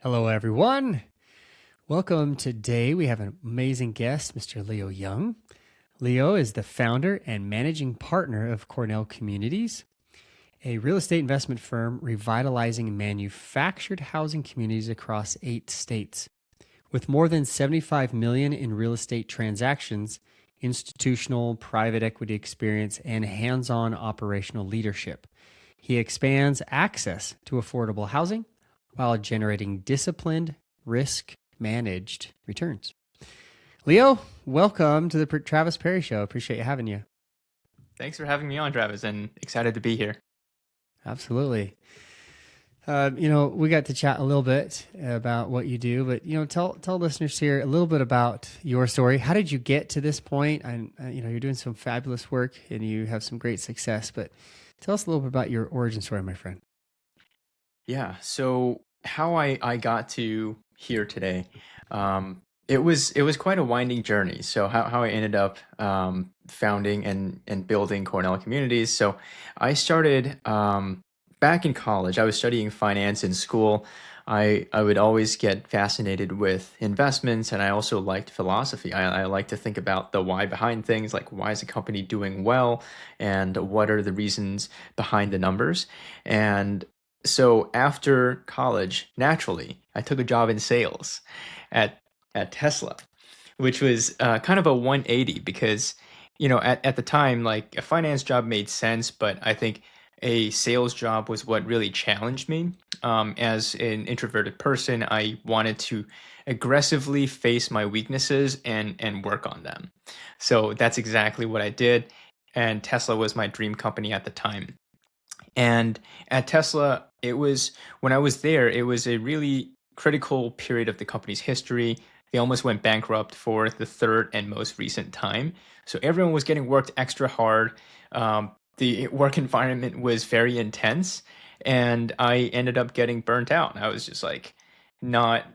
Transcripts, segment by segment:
Hello, everyone. Welcome. Today, we have an amazing guest, Mr. Leo Young. Leo is the founder and managing partner of Cornell Communities, a real estate investment firm revitalizing manufactured housing communities across 8 states. With more than 75 million in real estate transactions, institutional private equity experience, and hands-on operational leadership, he expands access to affordable housing while generating disciplined, risk managed returns. Leo, welcome to the Travis Parry Show. Appreciate having you. Thanks for having me on, Travis, and excited to be here. Absolutely. We got to chat a little bit about what you do, but tell listeners here a little bit about your story. How did you get to this point? And you're doing some fabulous work and you have some great success. But tell us a little bit about your origin story, my friend. Yeah, so how I got to here today, it was quite a winding journey. So how I ended up founding and building Cornell Communities. So I started back in college. I was studying finance in school. I would always get fascinated with investments, and I also liked philosophy. I like to think about the why behind things, like why is a company doing well, and what are the reasons behind the numbers. And so after college, naturally, I took a job in sales at at Tesla, which was kind of a 180 because, at the time, like a finance job made sense, but I think a sales job was what really challenged me. As an introverted person, I wanted to aggressively face my weaknesses and work on them. So that's exactly what I did. And Tesla was my dream company at the time. And at Tesla, it was when I was there, it was a really critical period of the company's history. They almost went bankrupt for the third and most recent time. So everyone was getting worked extra hard. The work environment was very intense, and I ended up getting burnt out. I was just like, not.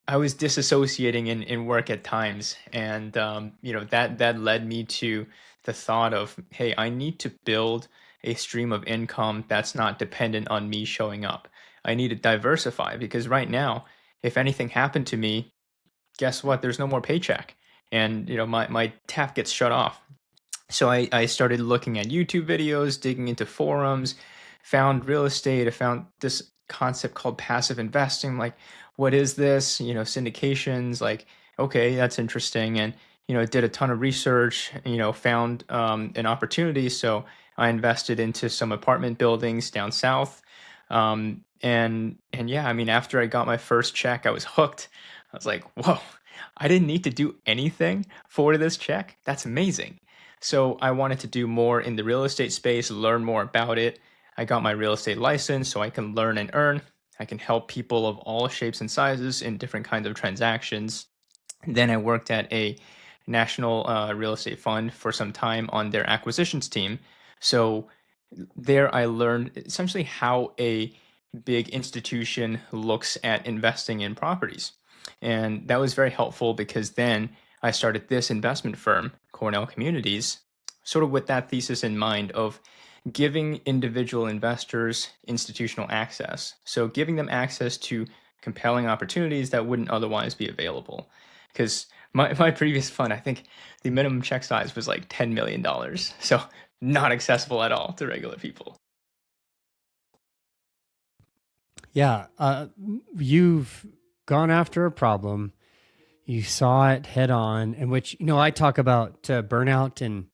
I was disassociating in work at times, and that led me to the thought of, hey, I need to build a stream of income that's not dependent on me showing up. I need to diversify because right now, if anything happened to me, guess what? There's no more paycheck, and my tap gets shut off. So I started looking at YouTube videos, digging into forums, found real estate. I found this concept called passive investing. Like, what is this? Syndications. Like, okay, that's interesting. And did a ton of research. Found an opportunity. So I invested into some apartment buildings down south. And yeah, I mean, after I got my first check, I was hooked. I was like, whoa, I didn't need to do anything for this check. That's amazing. So I wanted to do more in the real estate space, learn more about it. I got my real estate license so I can learn and earn. I can help people of all shapes and sizes in different kinds of transactions. Then I worked at a national real estate fund for some time on their acquisitions team. So there I learned essentially how a big institution looks at investing in properties. And that was very helpful because then I started this investment firm, Cornell Communities, sort of with that thesis in mind of giving individual investors institutional access. So giving them access to compelling opportunities that wouldn't otherwise be available. Because my previous fund, I think the minimum check size was like $10 million. So not accessible at all to regular people. Yeah, you've gone after a problem. You saw it head on, in which, I talk about burnout and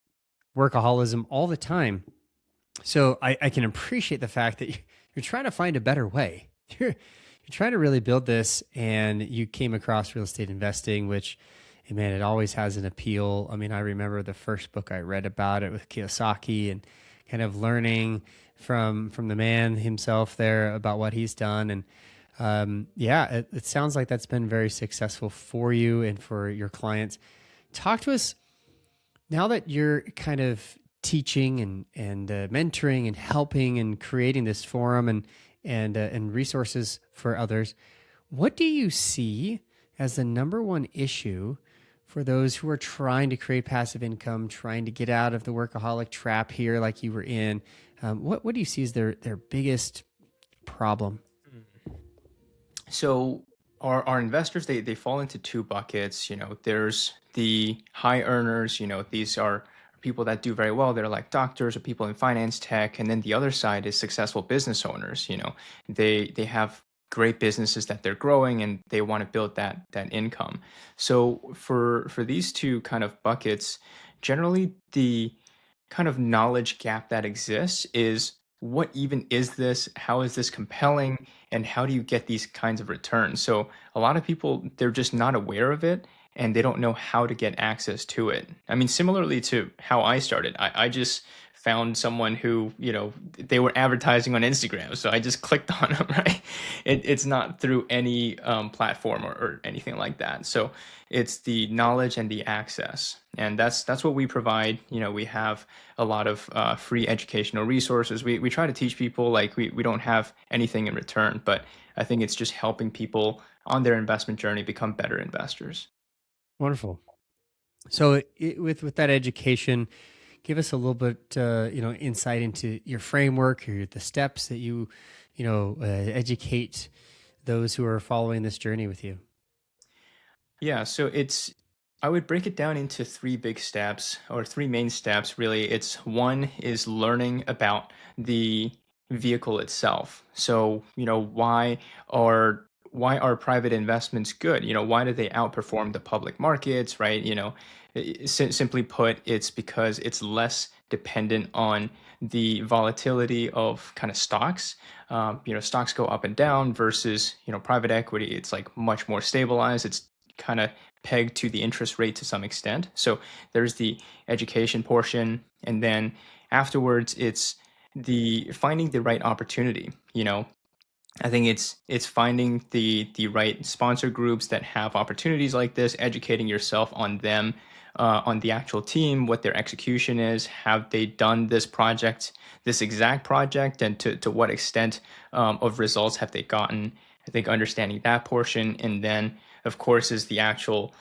workaholism all the time. So I can appreciate the fact that you're trying to find a better way. You're trying to really build this, and you came across real estate investing, which, man, it always has an appeal. I mean, I remember the first book I read about it with Kiyosaki, and kind of learning from the man himself there about what he's done. And yeah, it sounds like that's been very successful for you and for your clients. Talk to us now that you're kind of teaching and mentoring and helping and creating this forum and resources for others. What do you see as the number one issue for those who are trying to create passive income, trying to get out of the workaholic trap here, like you were in? What do you see as their biggest problem? So Our investors, they fall into two buckets. There's the high earners. These are people that do very well. They're like doctors or people in finance tech. And then the other side is successful business owners. They have great businesses that they're growing and they want to build that income. So for these two kind of buckets, generally the kind of knowledge gap that exists is, what even is this? How is this compelling? And how do you get these kinds of returns? So a lot of people, they're just not aware of it and they don't know how to get access to it. I mean, similarly to how I started, I just found someone who, they were advertising on Instagram. So I just clicked on them, right? It's not through any platform or anything like that. So it's the knowledge and the access. And that's what we provide. We have a lot of free educational resources. We try to teach people, like we don't have anything in return, but I think it's just helping people on their investment journey become better investors. Wonderful. So with that education, give us a little bit, insight into your framework or the steps that educate those who are following this journey with you. Yeah, so I would break it down into three big steps, or three main steps, really. It's one is learning about the vehicle itself. So, why are private investments good? Why do they outperform the public markets, right? Simply put, it's because it's less dependent on the volatility of kind of stocks. Stocks go up and down versus, private equity. It's like much more stabilized. It's kind of pegged to the interest rate to some extent. So there's the education portion, and then afterwards it's the finding the right opportunity. I think it's finding the right sponsor groups that have opportunities like this, educating yourself on them, on the actual team, what their execution is, have they done this project, this exact project, and to what extent of results have they gotten. I think understanding that portion, and then of course is the actual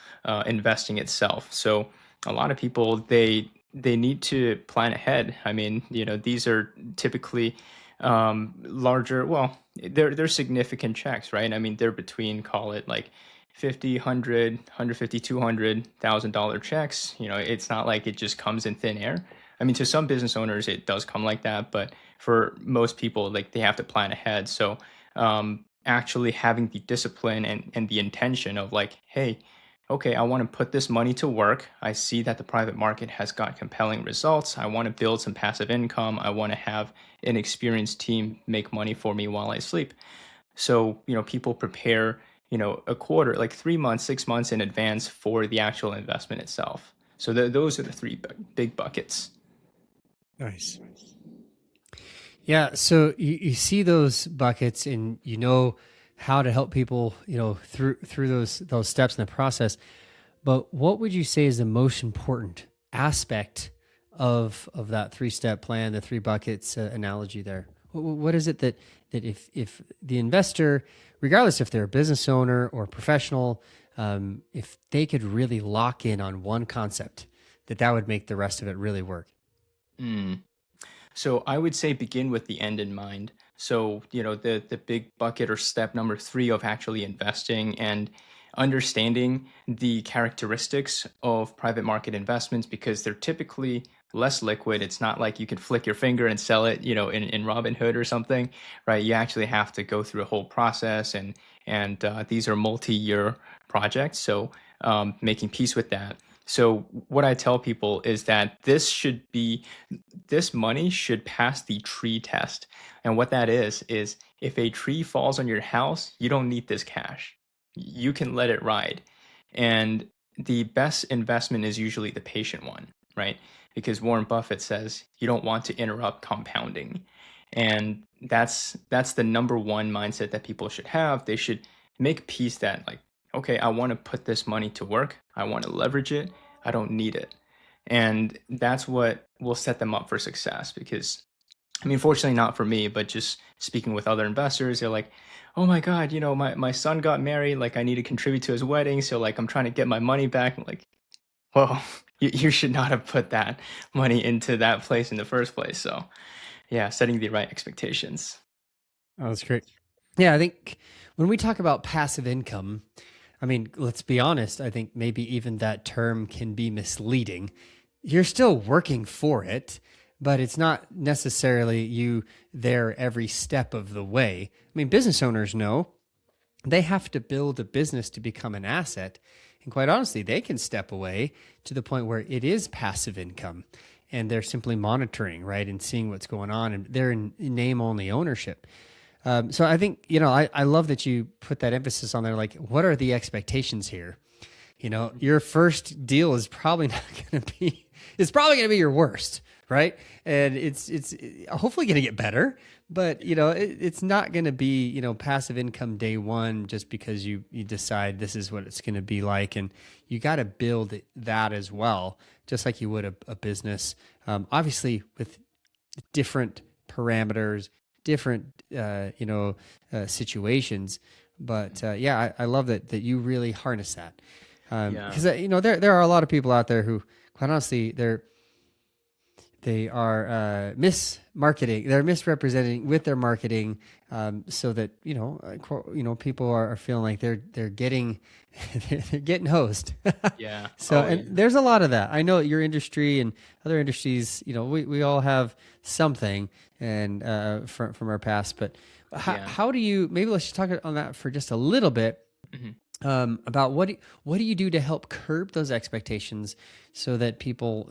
investing itself. So a lot of people, they need to plan ahead. I mean, these are typically larger. Well, they're significant checks, right? I mean, they're between, call it like 50, 100, 150, $200,000 checks. It's not like it just comes in thin air. I mean, to some business owners it does come like that, but for most people, like, they have to plan ahead. So actually having the discipline and the intention of, like, hey, okay, I want to put this money to work. I see that the private market has got compelling results. I want to build some passive income. I want to have an experienced team make money for me while I sleep. So, people prepare, a quarter, like 3 months, 6 months in advance for the actual investment itself. So those are the three big buckets. Nice. Yeah. So you see those buckets and how to help people, through those steps in the process. But what would you say is the most important aspect of that 3-step plan, the three buckets analogy there? What is it that if the investor, regardless if they're a business owner or professional, if they could really lock in on one concept, that would make the rest of it really work? Mm. So I would say begin with the end in mind. So, the big bucket, or step number three of actually investing and understanding the characteristics of private market investments, because they're typically less liquid. It's not like you can flick your finger and sell it, in Robinhood or something, right? You actually have to go through a whole process, and these are multi-year projects. So making peace with that. So what I tell people is that this money should pass the tree test. And what that is if a tree falls on your house, you don't need this cash. You can let it ride. And the best investment is usually the patient one, right? Because Warren Buffett says you don't want to interrupt compounding. And that's the number one mindset that people should have. They should make peace that, like, okay, I want to put this money to work. I want to leverage it. I don't need it. And that's what will set them up for success. Because, I mean, fortunately not for me, but just speaking with other investors, they're like, oh my God, my son got married. Like, I need to contribute to his wedding. So, like, I'm trying to get my money back. I'm like, well, you should not have put that money into that place in the first place. So, yeah, setting the right expectations. Oh, that's great. Yeah, I think when we talk about passive income, I mean, let's be honest, I think maybe even that term can be misleading. You're still working for it, but it's not necessarily you there every step of the way. I mean, business owners know they have to build a business to become an asset. And quite honestly, they can step away to the point where it is passive income and they're simply monitoring, right, and seeing what's going on. And they're in name only ownership. So I think, I love that you put that emphasis on there. Like, what are the expectations here? Your first deal is probably not going to be, it's probably going to be your worst, right? And it's hopefully going to get better, but it's not going to be, passive income day one just because you decide this is what it's going to be like. And you got to build that as well, just like you would a business, obviously with different parameters, different, situations. But yeah, I love that you really harness that. Yeah. Because there are a lot of people out there who, quite honestly, they are mismarketing. They're misrepresenting with their marketing, so that people are feeling like they're getting they're getting hosed. Yeah. So, Oh, yeah. and there's a lot of that. I know your industry and other industries. We all have something, and from our past. But Yeah. how do you? Maybe let's just talk on that for just a little bit, Mhm. about what do you do to help curb those expectations so that people,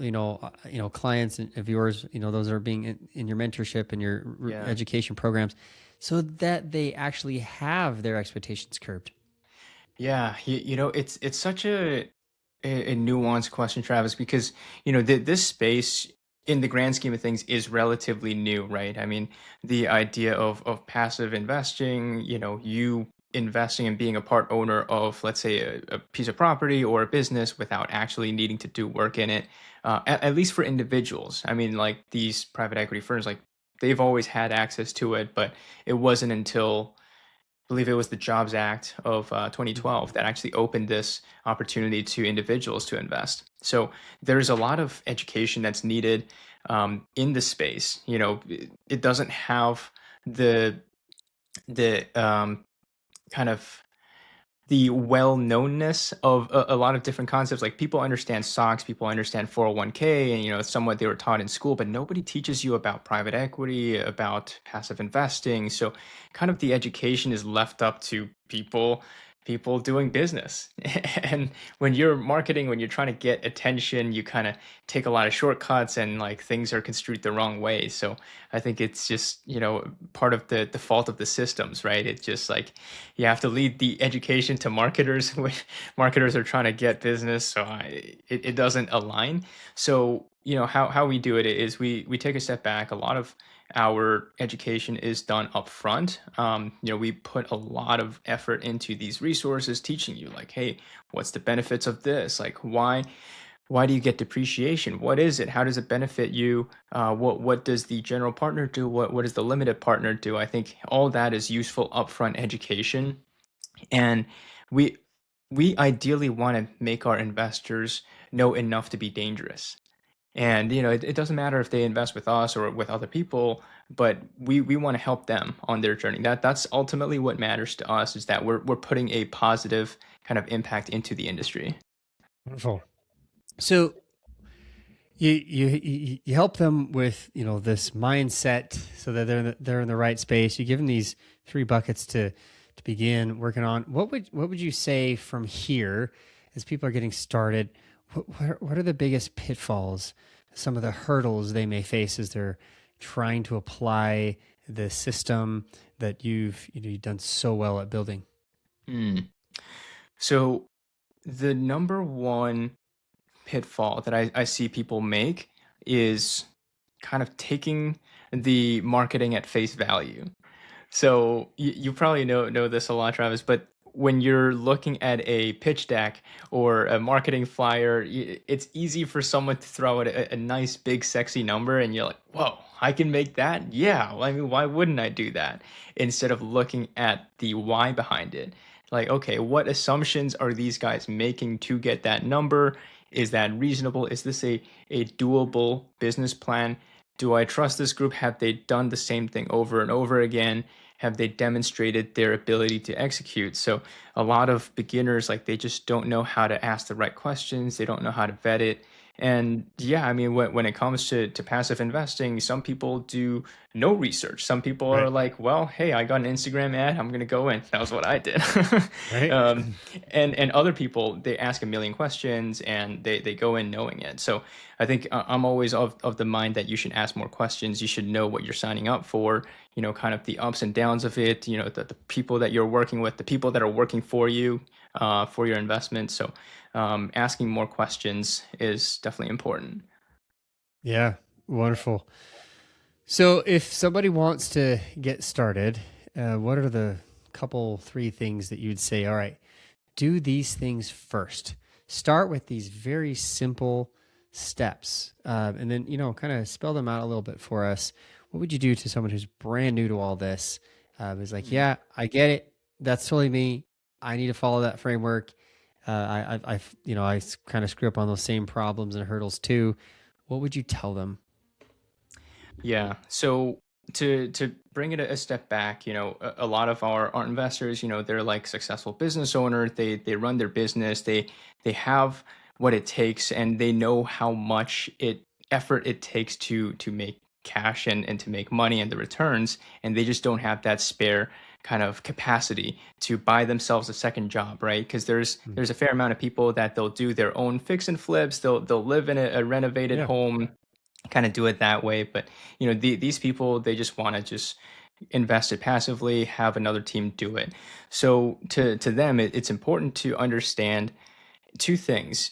clients of yours, those are being in your mentorship and your Yeah. education programs, so that they actually have their expectations curbed. Yeah, it's such a nuanced question, Travis, because this space in the grand scheme of things is relatively new, right? I mean, the idea of passive investing, you investing and being a part owner of, let's say, a piece of property or a business without actually needing to do work in it, at least for individuals. I mean, like these private equity firms, like they've always had access to it, but it wasn't until believe it was the Jobs Act of 2012 that actually opened this opportunity to individuals to invest. So there's a lot of education that's needed in the space. It doesn't have the kind of the well-knownness of a lot of different concepts. Like people understand stocks, people understand 401k, and it's somewhat they were taught in school, but nobody teaches you about private equity, about passive investing. So kind of the education is left up to people doing business. And when you're marketing, when you're trying to get attention, you kind of take a lot of shortcuts and like things are construed the wrong way. So I think it's just, part of the fault of the systems, right? It's just like you have to lead the education to marketers when marketers are trying to get business. So it doesn't align. So how we do it is we take a step back. A lot of our education is done up front. We put a lot of effort into these resources, teaching you like, hey, what's the benefits of this? Like, why do you get depreciation? What is it? How does it benefit you? What does the general partner do? What does the limited partner do? I think all that is useful upfront education, and we we ideally want to make our investors know enough to be dangerous. And it doesn't matter if they invest with us or with other people, but we want to help them on their journey. That's ultimately what matters to us, is that we're putting a positive kind of impact into the industry. Wonderful. So you help them with this mindset so that they're in the right space. You give them these three buckets to begin working on. What would you say from here as people are getting started? What are the biggest pitfalls? Some of the hurdles they may face as they're trying to apply the system that you've done so well at building. Hmm. So the number one pitfall that I see people make is kind of taking the marketing at face value. So you probably know this a lot, Travis, but when you're looking at a pitch deck or a marketing flyer, it's easy for someone to throw out a nice, big, sexy number, and you're like, "Whoa, I can make that? Yeah, well, I mean, why wouldn't I do that?" Instead of looking at the why behind it, like, okay, what assumptions are these guys making to get that number? Is that reasonable? Is this a doable business plan? Do I trust this group? Have they done the same thing over and over again? have they demonstrated their ability to execute? So a lot of beginners, like they just don't know how to ask the right questions. They don't know how to vet it. And yeah, I mean, when it comes to passive investing, some people do no research. Some people are Right. like, well, hey, I got an Instagram ad, I'm gonna go in. That was what I did. Right. um, and other people, they ask a million questions and they go in knowing it. So I think I'm always of the mind that you should ask more questions. You should know what you're signing up for, kind of the ups and downs of it, the people that you're working with, the people that are working for you, for your investment. So asking more questions is definitely important. Yeah. Wonderful. So, if somebody wants to get started, what are the couple, three things that you'd say? All right, do these things first. Start with these very simple steps, and then kind of spell them out a little bit for us. What would you do to someone who's brand new to all this? Who's like, Hmm. yeah, I get it. That's totally me. I need to follow that framework. I kind of screw up on those same problems and hurdles too. What would you tell them? Yeah. So to bring it a step back, a lot of our investors, they're like successful business owners. They run their business. They have what it takes, and they know how much effort it takes to make cash and to make money and the returns, and they just don't have that spare kind of capacity to buy themselves a second job, right? Because Mm. there's a fair amount of people that they'll do their own fix and flips. They'll live in a renovated Yeah. home, kind of do it that way. But these people, they just want to just invest it passively, have another team do it. So to them, it's important to understand two things.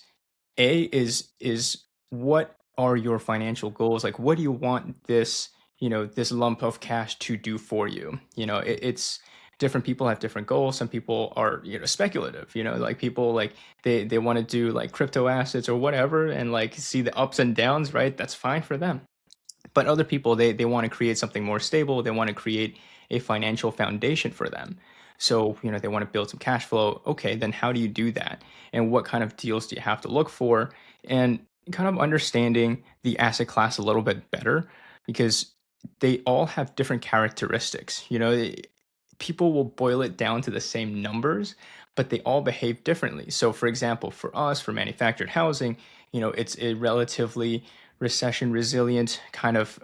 A is what are your financial goals? Like, what do you want this lump of cash to do for you? It's different people have different goals. Some people are, speculative, like people like they want to do like crypto assets or whatever and like see the ups and downs, right? That's fine for them. But other people, they want to create something more stable. They want to create a financial foundation for them. So, they want to build some cash flow. Okay, then how do you do that? And what kind of deals do you have to look for? And kind of understanding the asset class a little bit better, because they all have different characteristics. People will boil it down to the same numbers, but they all behave differently. So, for example, for us, for manufactured housing, it's a relatively recession resilient kind of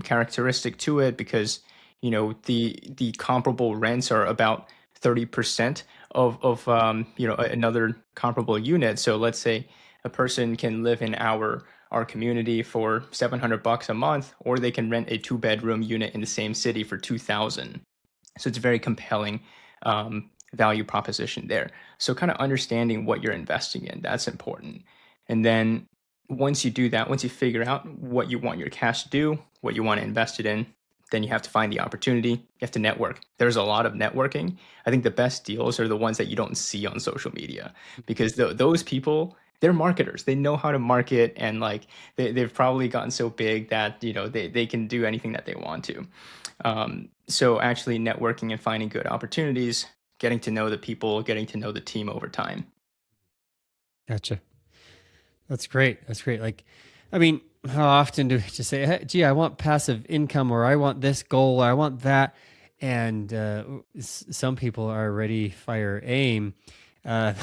characteristic to it, because the comparable rents are about 30% of another comparable unit. So let's say a person can live in our community for $700 a month, or they can rent a two-bedroom unit in the same city for 2,000. So it's a very compelling value proposition there. So kind of understanding what you're investing in, that's important. And then once you do that, once you figure out what you want your cash to do, what you want to invest it in, then you have to find the opportunity. You have to network. There's a lot of networking. I think the best deals are the ones that you don't see on social media, because those people, they're marketers. They know how to market, and like they've probably gotten so big that they can do anything that they want to. So actually networking and finding good opportunities, getting to know the people, getting to know the team over time. Gotcha. That's great. That's great. Like, I mean, how often do we just say, hey, gee, I want passive income, or I want this goal, or I want that? And some people are ready, fire, aim. Uh,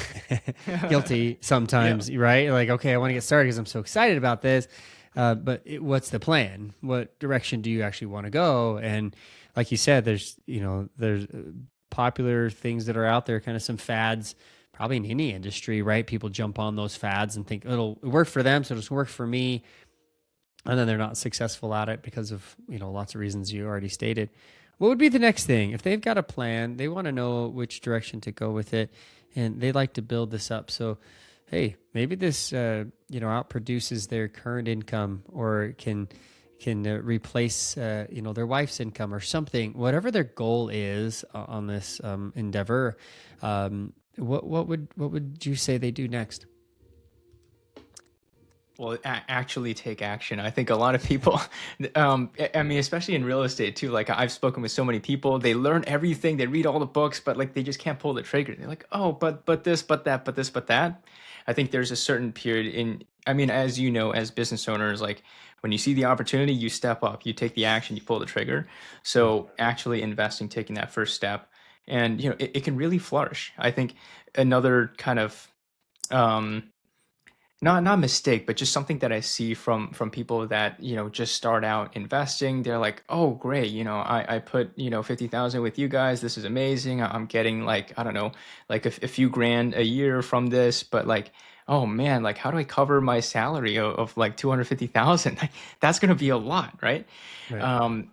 guilty Yeah. sometimes, right? Like, okay, I want to get started because I'm so excited about this. But what's the plan? What direction do you actually want to go? And like you said, there's popular things that are out there, kind of some fads, probably in any industry, right? People jump on those fads and think it'll work for them, so it'll just work for me, and then they're not successful at it because of lots of reasons you already stated. What would be the next thing if they've got a plan? They want to know which direction to go with it, and they like to build this up. So, hey, maybe this outproduces their current income, or can replace their wife's income or something. Whatever their goal is on this endeavor, what would you say they do next? Well, actually take action. I think a lot of people, I mean, especially in real estate too. Like I've spoken with so many people, they learn everything, they read all the books, but like they just can't pull the trigger. They're like, oh, but this, but that, but this, but that. I think there's a certain period in. I mean, as you know, as business owners, like when you see the opportunity, you step up, you take the action, you pull the trigger. Yeah. So actually investing, taking that first step, and it can really flourish. I think another kind of um not mistake, but just something that I see from people that, just start out investing. They're like, "Oh, great, I put, 50,000 with you guys. This is amazing. I'm getting like, I don't know, like a few grand a year from this, but like, oh man, like how do I cover my salary of like 250,000? Like that's going to be a lot, right? Right. Um,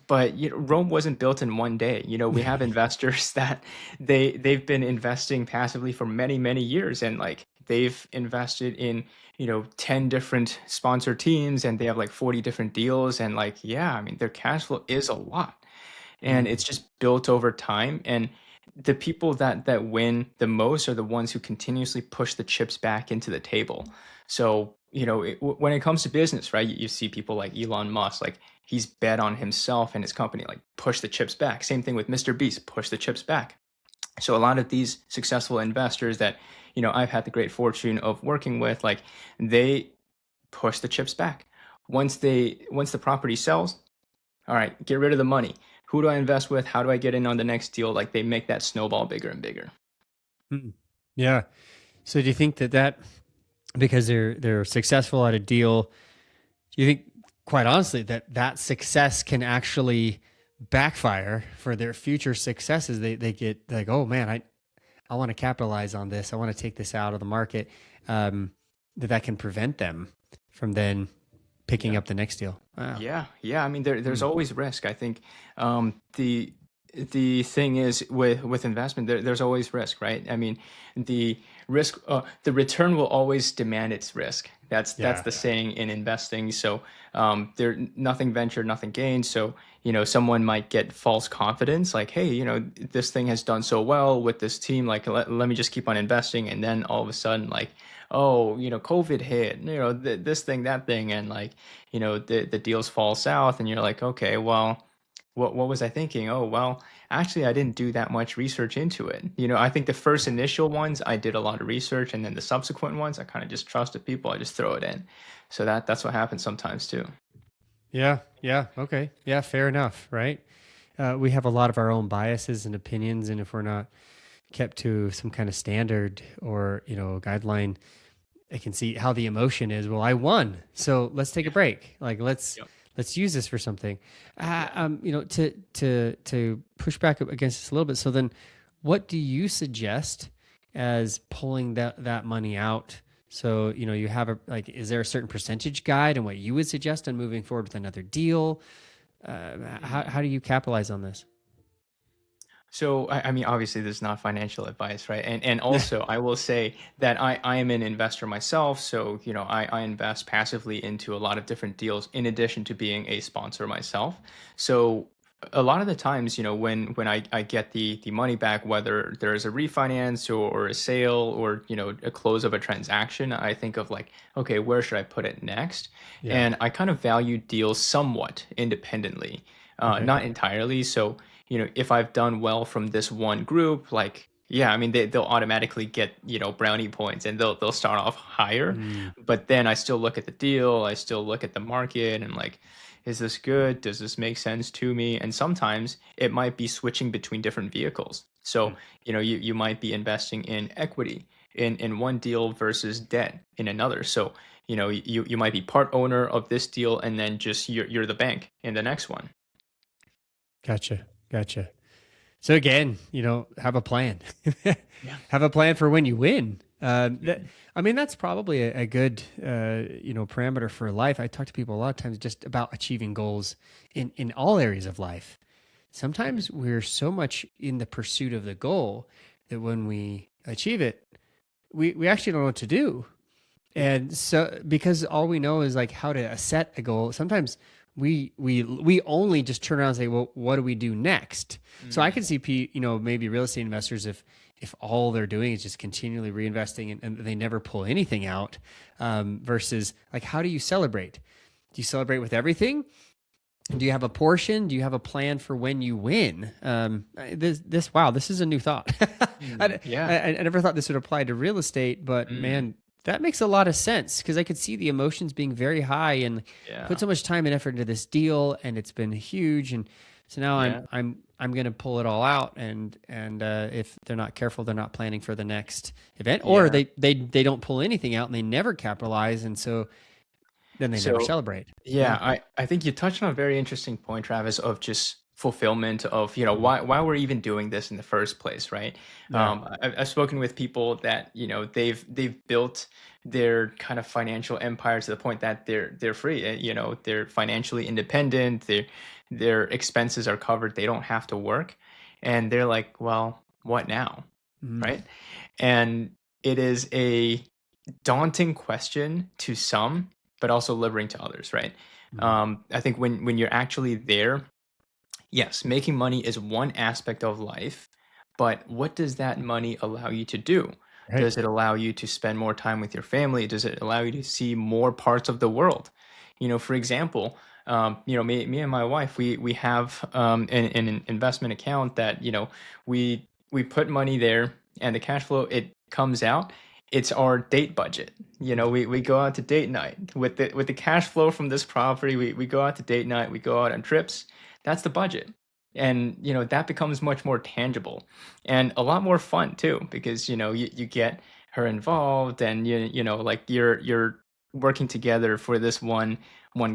but Rome wasn't built in one day. We have investors that they've been investing passively for many, many years, and like they've invested in 10 different sponsor teams, and they have like 40 different deals, and like yeah, I mean their cash flow is a lot, and Mm. it's just built over time. And the people that win the most are the ones who continuously push the chips back into the table. So when it comes to business, right, you see people like Elon Musk, like he's bet on himself and his company, like push the chips back. Same thing with Mr. Beast, push the chips back. So a lot of these successful investors that I've had the great fortune of working with, like they push the chips back. Once the property sells, all right, get rid of the money. Who do I invest with? How do I get in on the next deal? Like they make that snowball bigger and bigger. Mm. Yeah. So do you think that because they're successful at a deal, do you think, quite honestly, that success can actually backfire for their future successes? They get like, oh man, I want to capitalize on this. I want to take this out of the market. That can prevent them from then picking Yeah. up the next deal. Wow. Yeah. I mean, there's Mm. always risk. I think the thing is with investment, there's always risk, right? I mean, the return will always demand its risk. That's Yeah. the saying in investing. So there nothing ventured, nothing gained. So someone might get false confidence, like, hey, this thing has done so well with this team, like let me just keep on investing, and then all of a sudden, like, oh, COVID hit, this thing, that thing, and like the deals fall south, and you're like, okay, well, what was I thinking? Oh, well, actually I didn't do that much research into it. I think the first initial ones I did a lot of research, and then the subsequent ones I kind of just trusted people, I just throw it in. So that's what happens sometimes too. Yeah. Yeah. Okay. Yeah. Fair enough. Right. We have a lot of our own biases and opinions, and if we're not kept to some kind of standard or guideline, I can see how the emotion is. Well, I won, so let's take a Yeah. break. Like let's Yep. let's use this for something. Yeah. To push back against this a little bit. So then, what do you suggest as pulling that money out? So you have a like, is there a certain percentage guide and what you would suggest on moving forward with another deal? How do you capitalize on this? So I mean, obviously, this is not financial advice, right? And also, I will say that I am an investor myself, so I invest passively into a lot of different deals in addition to being a sponsor myself. So a lot of the times, when I get the money back, whether there is a refinance or a sale or a close of a transaction, I think of like, okay, where should I put it next? Yeah. And I kind of value deals somewhat independently, Okay. not entirely. So if I've done well from this one group, like, yeah, I mean, they'll automatically get, brownie points, and they'll start off higher. Mm. But then I still look at the deal, I still look at the market, and like, is this good? Does this make sense to me? And sometimes it might be switching between different vehicles. So, Mm. you might be investing in equity in one deal versus debt in another. So, you might be part owner of this deal, and then just you're the bank in the next one. Gotcha. Gotcha. So again, have a plan. Yeah. Have a plan for when you win. Mhm. I mean, that's probably a good, parameter for life. I talk to people a lot of times just about achieving goals in all areas of life. Mhm. Sometimes we're so much in the pursuit of the goal that when we achieve it, we actually don't know what to do. Yeah. And so, because all we know is like how to set a goal, sometimes we only just turn around and say, well, what do we do next? So I Mm, can see, maybe real estate investors, if all they're doing is just continually reinvesting and they never pull anything out, versus like, how do you celebrate? Do you celebrate with everything? Do you have a portion? Do you have a plan for when you win? Wow, this is a new thought. yeah. I never thought this would apply to real estate, but Mm, man, that makes a lot of sense because I could see the emotions being very high, and I put yeah. so much time and effort into this deal, and it's been huge, and so now Yeah. I'm going to pull it all out, and if they're not careful, they're not planning for the next event, or Yeah. they don't pull anything out and they never capitalize, and so then they never So celebrate. yeah, Yeah, I think you touched on a very interesting point, Travis, of just fulfillment of, why we're even doing this in the first place, right? yeah, I've spoken with people that, they've built their kind of financial empire to the point that they're free, they're financially independent, their expenses are covered, they don't have to work. And they're like, well, what now? mm, Right? And it is a daunting question to some, but also liberating to others, right? mm. I think when you're actually there, yes, making money is one aspect of life, but what does that money allow you to do? Right. Does it allow you to spend more time with your family? Does it allow you to see more parts of the world? For example, me and my wife, we have an investment account that we put money there, and the cash flow it comes out. It's our date budget. We go out to date night with the cash flow from this property. We go out to date night. We go out on trips. That's the budget. And that becomes much more tangible and a lot more fun too, because you get her involved, and like you're working together for this one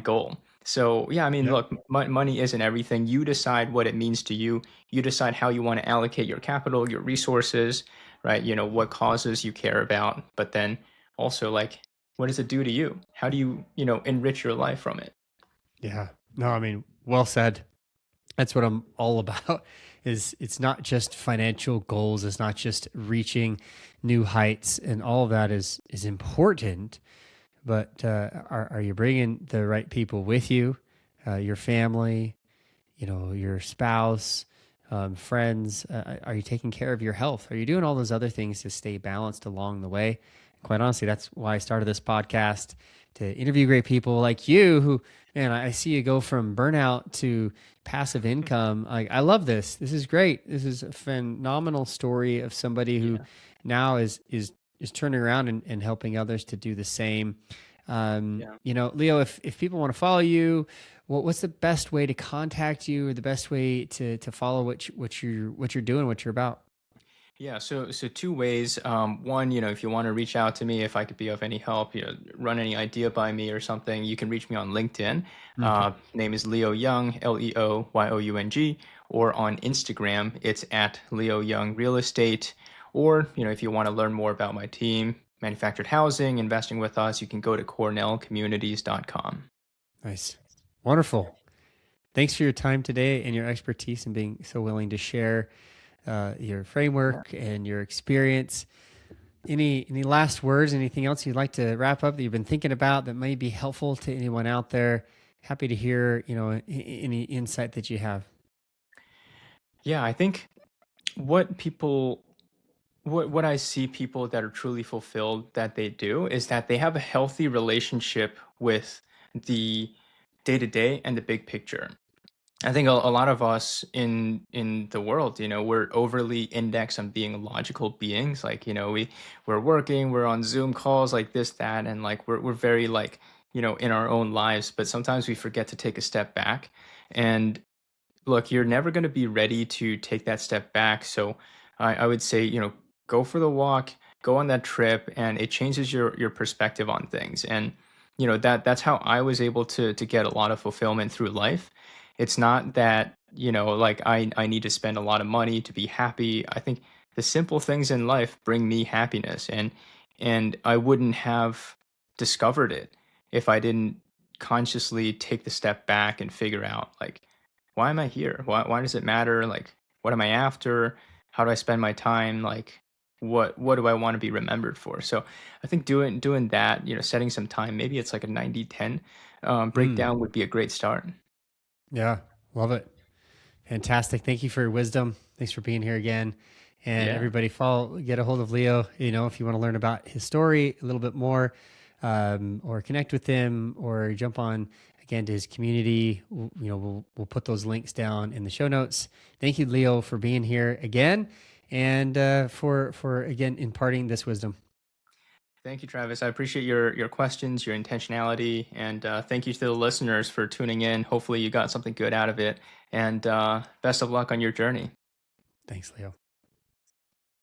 goal. So yeah, I mean, Yep. look, money isn't everything. You decide what it means to you. You decide how you want to allocate your capital, your resources, right? What causes you care about, but then also, like, what does it do to you? How do you enrich your life from it? Yeah. No, I mean, well said. That's what I'm all about. Is it's not just financial goals. It's not just reaching new heights, and all of that is important. But are you bringing the right people with you? Your family, your spouse, friends. Are you taking care of your health? Are you doing all those other things to stay balanced along the way? Quite honestly, that's why I started this podcast, to interview great people like you who, man, I see you go from burnout to passive income. Like, I love this. This is great. This is a phenomenal story of somebody who Yeah, now is turning around and helping others to do the same. yeah. Leo, if people want to follow you, what's the best way to contact you, or the best way to follow what you're doing, what you're about? Yeah, so two ways. One, if you want to reach out to me, if I could be of any help, run any idea by me or something, you can reach me on LinkedIn. Okay. Name is Leo Young, LeoYoung, or on Instagram, it's at Leo Young Real Estate. Or, if you want to learn more about my team, manufactured housing, investing with us, you can go to cornellcommunities.com. Nice. Wonderful. Thanks for your time today and your expertise and being so willing to share your Yeah. framework and your experience. Any last words? Anything else you'd like to wrap up that you've been thinking about that may be helpful to anyone out there? Happy to hear any insight that you have. Yeah, I think what people what I see people that are truly fulfilled that they do is that they have a healthy relationship with the day to day and the big picture. I think a lot of us in the world, we're overly indexed on being logical beings. Like, we're working, we're on Zoom calls, like this, that, and like we're very like, in our own lives, but sometimes we forget to take a step back. And look, you're never going to be ready to take that step back. So I would say, go for the walk, go on that trip, and it changes your perspective on things. And that's how I was able to get a lot of fulfillment through life. It's not that like I need to spend a lot of money to be happy. I think the simple things in life bring me happiness, and I wouldn't have discovered it if I didn't consciously take the step back and figure out, like, why am I here? Why does it matter? Like, what am I after? How do I spend my time? Like, what do I want to be remembered for? So I think doing that, setting some time, maybe it's like a 90-10 Mm, breakdown would be a great start. yeah, love it. Fantastic. Thank you for your wisdom. Thanks for being here again. And Yeah. everybody, get a hold of Leo. If you want to learn about his story a little bit more, or connect with him, or jump on again to his community. We'll put those links down in the show notes. Thank you, Leo, for being here again, and for again imparting this wisdom. Thank you, Travis. I appreciate your questions, your intentionality, and thank you to the listeners for tuning in. Hopefully, you got something good out of it, and best of luck on your journey. Thanks, Leo.